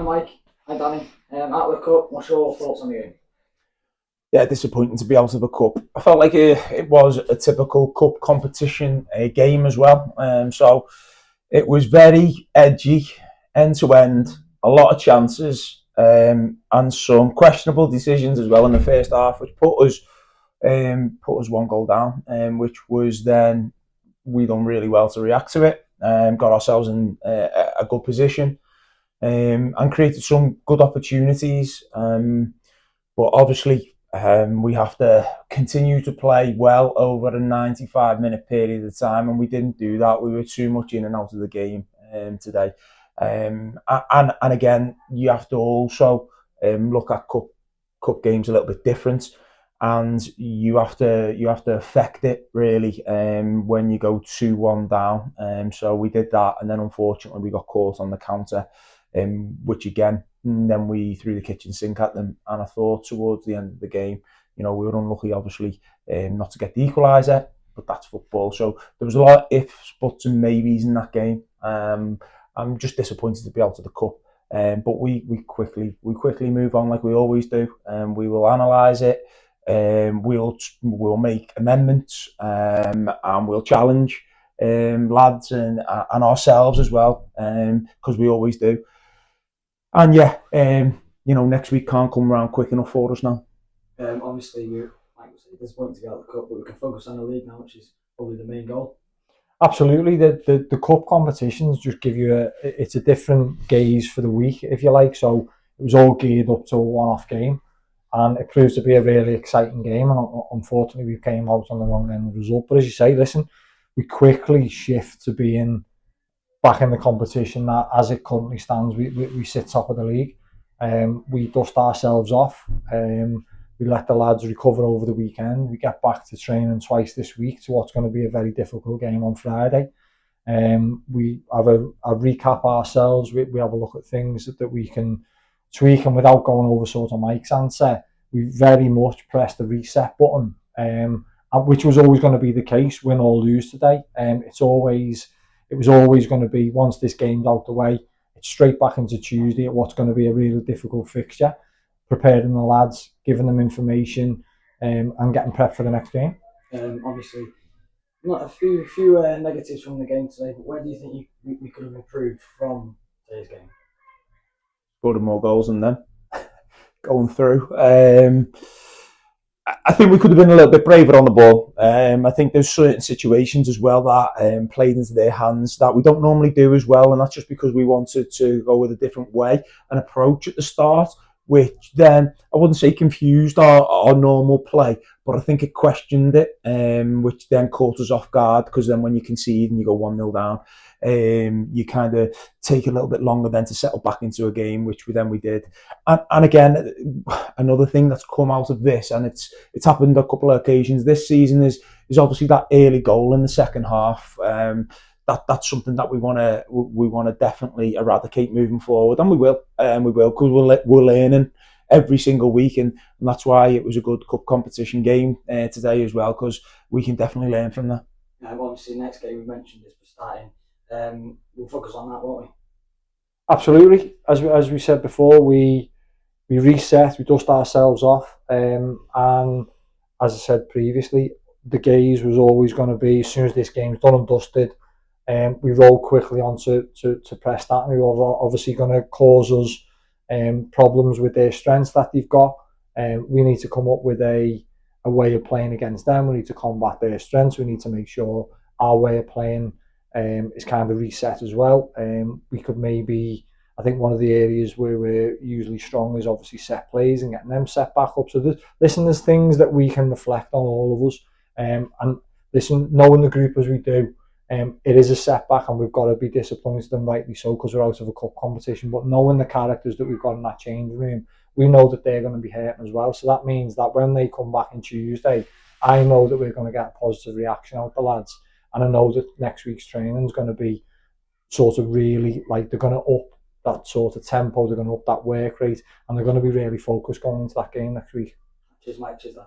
Hi Mike, hi Danny. Out of the cup, what's your thoughts on the game? Yeah, disappointing to be out of a cup. I felt like it was a typical cup competition game as well. So it was very edgy, end to end, a lot of chances, and some questionable decisions as well in the first half, which put us one goal down, which was then we done really well to react to it, got ourselves in a good position, and created some good opportunities. But obviously, we have to continue to play well over a 95-minute period of time, and we didn't do that. We were too much in and out of the game today. And again, you have to also look at cup games a little bit different, and you have to affect it really when you go 2-1 down. So we did that, and then unfortunately we got caught on the counter, which again, then we threw the kitchen sink at them. And I thought towards the end of the game, we were unlucky, obviously, not to get the equaliser, but that's football. So there was a lot of ifs, buts, and maybes in that game. I'm just disappointed to be out of the cup. But we quickly move on like we always do. We will analyse it. We'll make amendments, and we'll challenge lads and ourselves as well, because we always do. And yeah, next week can't come around quick enough for us now. Obviously, like we say, disappointed to be out of the cup, but we can focus on the league now, which is probably the main goal. Absolutely, the cup competitions just give you it's a different gaze for the week, if you like. So it was all geared up to a one-off game, and it proved to be a really exciting game. And unfortunately, we came out on the wrong end of the result. But as you say, listen, we quickly shift to being back in the competition. That as it currently stands, we sit top of the league. We dust ourselves off. We let the lads recover over the weekend. We get back to training twice this week to what's going to be a very difficult game on Friday. We have a recap ourselves. We have a look at things that we can tweak, and without going over sort of Mike's answer, we very much press the reset button, which was always going to be the case, win or lose today. It was always going to be, once this game's out the way, it's straight back into Tuesday at what's going to be a really difficult fixture, preparing the lads, giving them information, and getting prepped for the next game. Obviously, not a few negatives from the game today, but where do you think we could have improved from today's game? Scored more goals than them going through. I think we could have been a little bit braver on the ball. I think there's certain situations as well that played into their hands that we don't normally do as well, and that's just because we wanted to go with a different way and approach at the start, which then, I wouldn't say confused our normal play, but I think it questioned it, which then caught us off guard, because then when you concede and you go 1-0 down, you kind of take a little bit longer then to settle back into a game, which we did. And again, another thing that's come out of this, and it's happened a couple of occasions this season, is obviously that early goal in the second half. That's something that we want to definitely eradicate moving forward, and we will, because we're learning every single week, and that's why it was a good cup competition game today as well, because we can definitely learn from that. Obviously, next game we mentioned is for starting. We'll focus on that, won't we? Absolutely, as we said before, we reset, we dust ourselves off, and as I said previously, the gaze was always going to be, as soon as this game's done and dusted, we roll quickly on to press that, and we were obviously going to cause us problems with their strengths that they've got. We need to come up with a way of playing against them. We need to combat their strengths. We need to make sure our way of playing is kind of reset as well. We could maybe, I think one of the areas where we're usually strong is obviously set plays and getting them set back up. So there's things that we can reflect on, all of us. And listen, knowing the group as we do, it is a setback, and we've got to be disappointed, and rightly so, because we're out of a cup competition. But knowing the characters that we've got in that changing room, we know that they're going to be hurting as well. So that means that when they come back on Tuesday, I know that we're going to get a positive reaction out the lads. And I know that next week's training is going to be sort of really, like, they're going to up that sort of tempo, they're going to up that work rate, and they're going to be really focused going into that game next week. Cheers, Mike. Cheers, Danny.